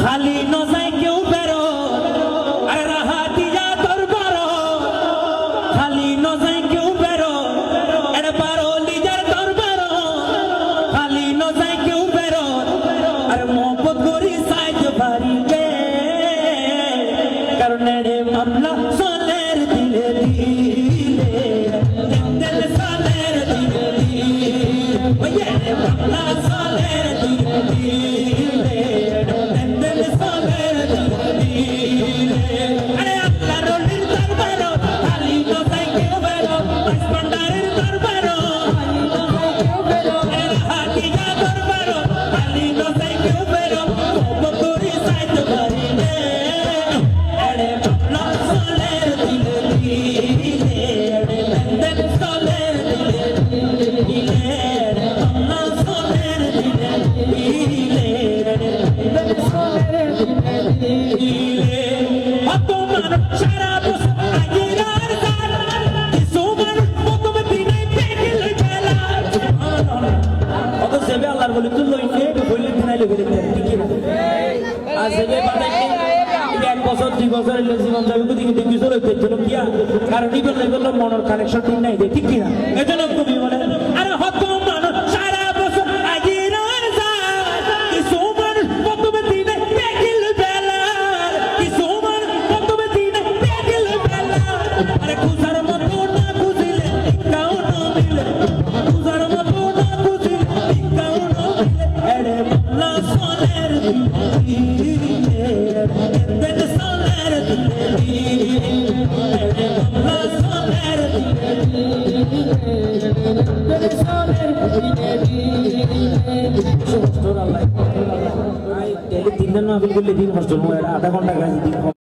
খালি নজাই কেউ বেরো আরে রাহা দিয়া তোর বারো খালি নজাই কেউ বেরো এড়ে পারো লিজার তোর বারো খালি নজাই কেউ বেরো আরে মোহব্বত করি সাইজ ভারি গে কারণ এড়ে মামলা সোলের দিলে দিলে দিল সোলের দিলে দিলে ওই এড়ে মামলা সোলের দিলে দিলে বলে তুই লইছে বললে দিনাইলে বলে ঠিক আছে এক বছর 2 বছর জীবন যাবে দিকে দেখি চলে জন্য কিয়া কারণ এই বললে মনের কানেকশন ঠিক নাই ঠিক কিনা এজন্য কবি বলে আরে হত মানুষ সারা বছর আগিরার যায় কিছু মানুষ প্রথমে দিনে পেকিল বেলা কিছু মানুষ প্রথমে দিনে পেকিল বেলা আরে খুশার মতো না খুশিলে কাউ না মিলে খুশার মতো না খুশিলে কাউ না মিলে এরে মামলা সোলের দিলে দিল সোলের দিন না দিন কষ্ট আধা ঘন্টা